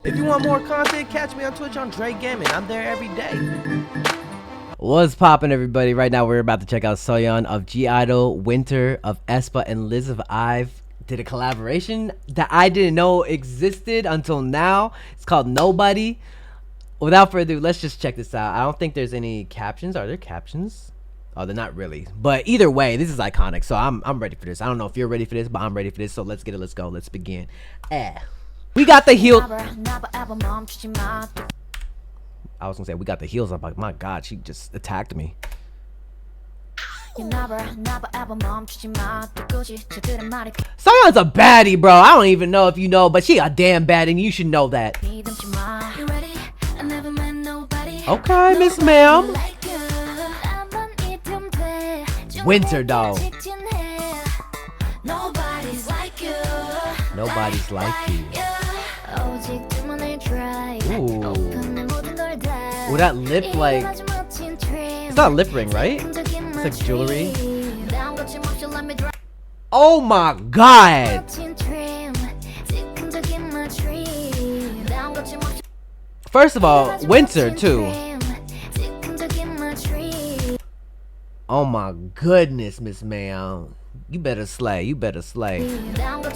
If you want more content, catch me on Twitch on Jrekml. I'm there every day. What's poppin', everybody? Right now we're about to check out SOYEON of I-DLE, Winter of aespa, and Liz of IVE did a collaboration that I didn't know existed until now. It's called Nobody. Without further ado, let's just check this out. I don't think there's any captions. Are there captions? Oh, they're not really. But either way, this is iconic, so I'm ready for this. I don't know if you're ready for this, but I'm ready for this. So let's get it. Let's go. Let's begin. We got the heel. I was gonna say we got the heels up. Like, my God, she just attacked me. SOYEON's a baddie, bro. I don't even know if you know, but she a damn baddie, and you should know that. Okay, Miss Ma'am. Winter, dog. Nobody's like you. Ooh. Ooh, that lip, like, it's not a lip ring, right? It's like jewelry. Oh my God. First of all, Winter too. Oh my goodness, Miss Ma'am. You better slay. You better slay.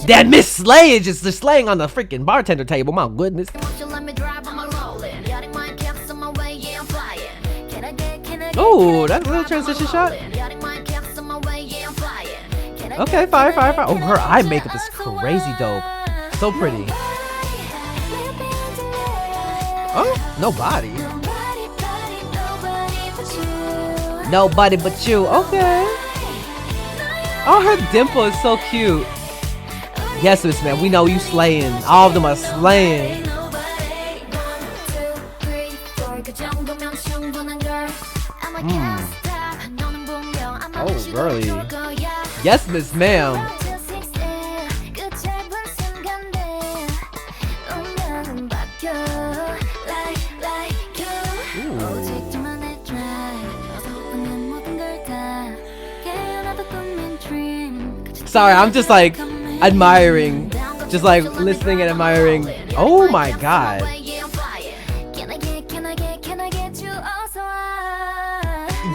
That Miss Slay is just slaying on the freaking bartender table. My goodness. Oh, that's a little transition shot. Okay, fire, fire, fire. Oh, her eye makeup is crazy dope. So pretty. Oh, nobody. Nobody but you. Okay. Oh, her dimple is so cute. Yes, Miss Man, we know you slaying. All of them are slaying. Oh, girly. Yes, Miss Ma'am. Sorry, I'm just like admiring, just like listening and admiring. Oh my God.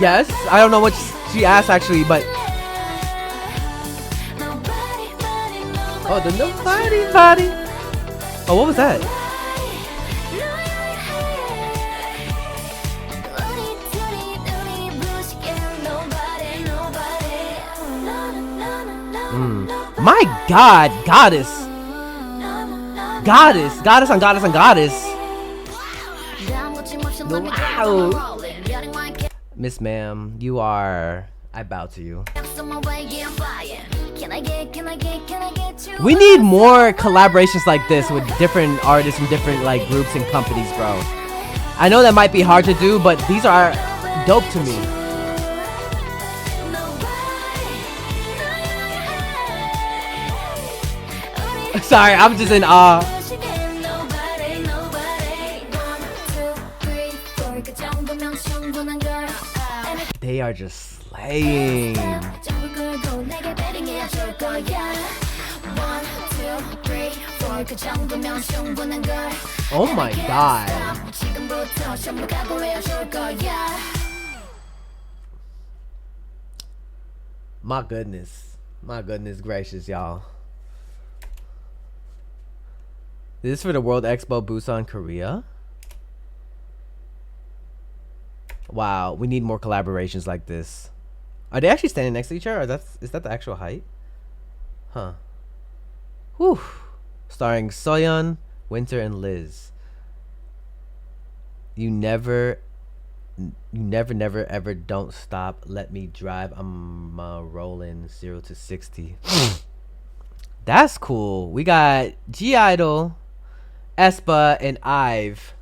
Yes, I don't know what she asked actually, but oh, the nobody body. Oh, what was that? My God, goddess. Goddess, goddess on goddess on goddess. Wow. Miss Ma'am, you are, I bow to you. We need more collaborations like this with different artists and different like groups and companies, bro. I know that might be hard to do, but these are dope to me. Sorry, I'm just in awe. They are just slaying. Oh my God. My goodness. My goodness gracious, y'all. Is this for the World Expo Busan, Korea? Wow, we need more collaborations like this. Are they actually standing next to each other? Or is that the actual height? Huh. Whew. Starring SOYEON, Winter, and Liz. You never, ever don't stop. Let me drive. I'm rolling 0 to 60. That's cool. We got I-DLE, aespa, and IVE.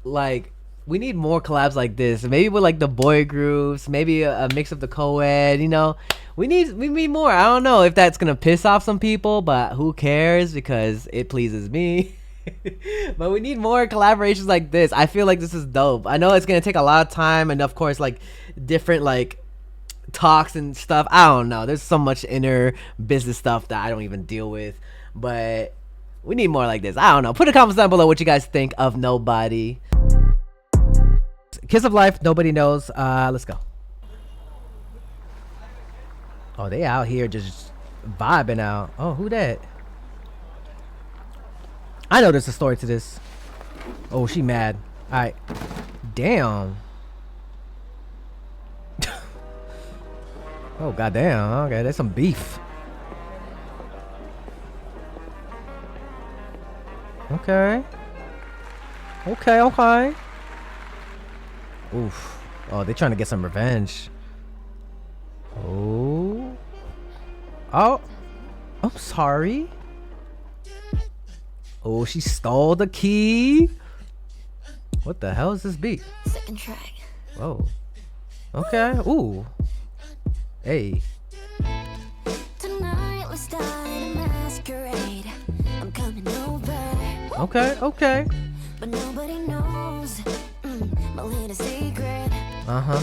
Like, we need more collabs like this. Maybe with like the boy groups, maybe a mix of the co-ed, you know. We need more. I don't know if that's gonna piss off some people, but who cares, because it pleases me. But we need more collaborations like this. I feel like this is dope. I know it's gonna take a lot of time, and of course like different like talks and stuff. I don't know, there's so much inner business stuff that I don't even deal with, but We need more like this. I don't know. Put a comments down below what you guys think of Nobody. Kiss of Life, Nobody Knows. Let's go. Oh, they out here just vibing out. Oh, who that? I know there's a story to this. Oh, she mad. All right. Damn. Oh, goddamn. Okay, there's some beef. Okay. Okay, okay. Oof. Oh, they're trying to get some revenge. Oh. Oh. I'm sorry. Oh, she stole the key. What the hell is this beat? Second track. Whoa. Okay. Ooh. Hey. Tonight let's start a masquerade. I'm coming over. Okay, okay. But nobody knows my little secret. Uh-huh.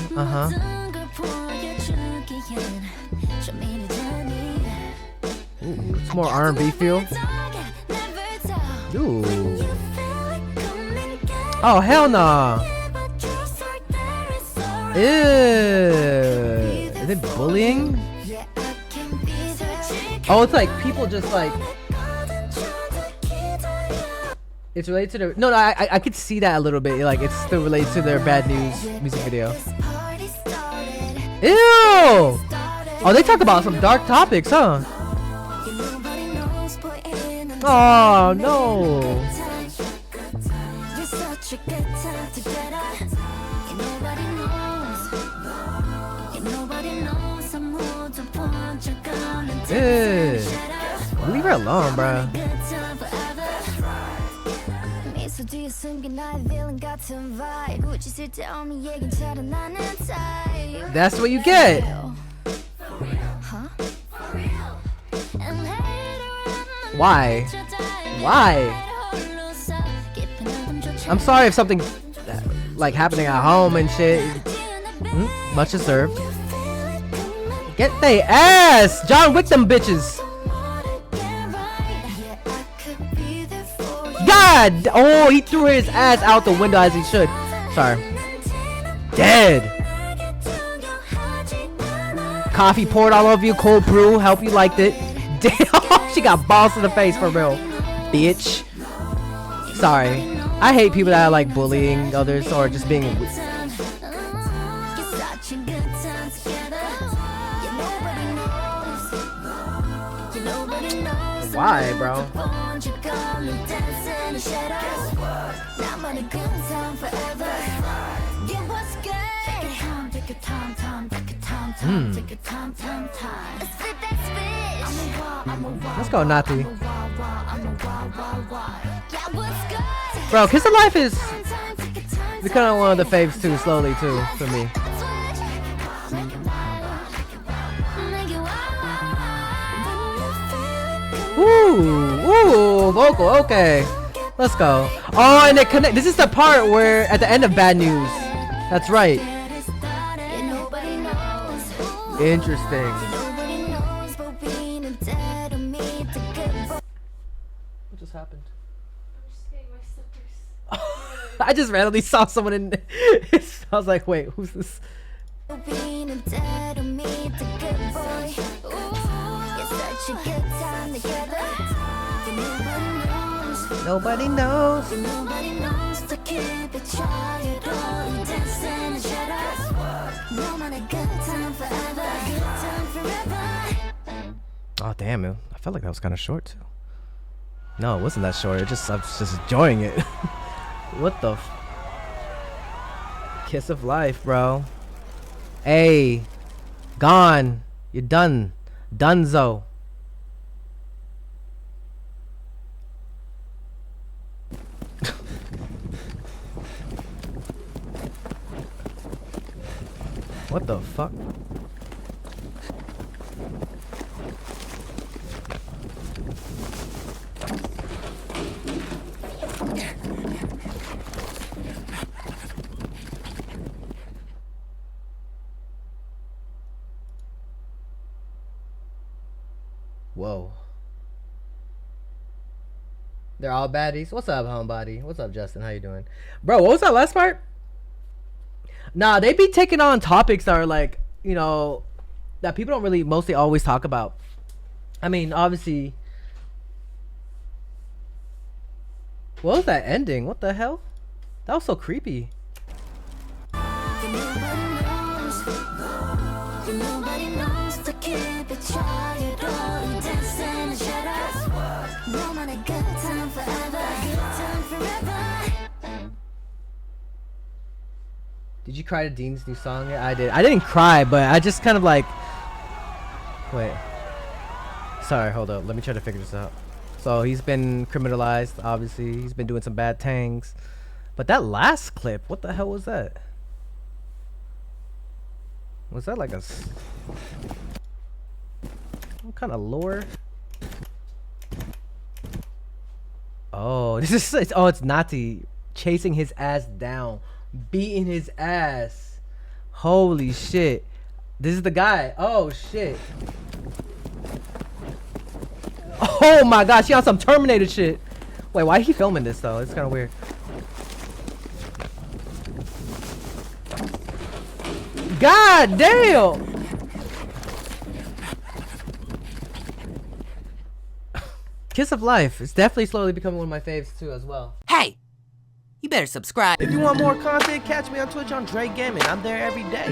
Ooh, it's more R&B feel. Ooh. Oh, hell nah. Ew. Is it bullying? Oh, it's like people just like... It's related to their... No, I could see that a little bit. Like, it's still related to their Bad News music video. Ew! Oh, they talk about some dark topics, huh? Oh, no. Ew. Leave her alone, bro. That's what you get. Why? Why? I'm sorry if something like happening at home and shit. Much deserved. Get they ass! John Wick them bitches. God! Oh, he threw his ass out the window as he should. Sorry. Dead. Coffee poured all over you, cold brew. Hope you liked it. Damn, she got balls to the face for real. Bitch. Sorry. I hate people that are like bullying others or just being... Why, bro? Let's go, Nati. Bro, Kiss of Life is becoming one of the faves too, slowly too, for me. Ooh, vocal, okay. Let's go. Oh, and it connect. This is the part where at the end of Bad News. That's right. Interesting. What just happened? I just randomly saw someone in. I was like, wait, who's this? Nobody knows. Oh damn it! I felt like that was kind of short too. No, it wasn't that short. I was just enjoying it. What the? Kiss of Life, bro. Hey, gone. You're done. Dunzo. What the fuck? Whoa. They're all baddies. What's up, homebody? What's up, Justin? How you doing? Bro, what was that last part? Nah, they be taking on topics that are like, you know, that people don't really mostly always talk about. I mean, obviously. What was that ending? What the hell? That was so creepy. Did you cry to Dean's new song? Yeah, I did. I didn't cry, but I just kind of like... Wait. Sorry, hold up. Let me try to figure this out. So he's been criminalized, obviously. He's been doing some bad things. But that last clip, what the hell was that? Was that like a... What kind of lore? Oh, this is... Oh, it's Nati chasing his ass down. Beating his ass. Holy shit. This is the guy. Oh shit. Oh my god, she on some Terminator shit. Wait, why is he filming this though? It's kind of weird. God damn. Kiss of Life. It's definitely slowly becoming one of my faves too as well. Hey, you better subscribe. If you want more content, catch me on Twitch on JREAMERS. I'm there every day.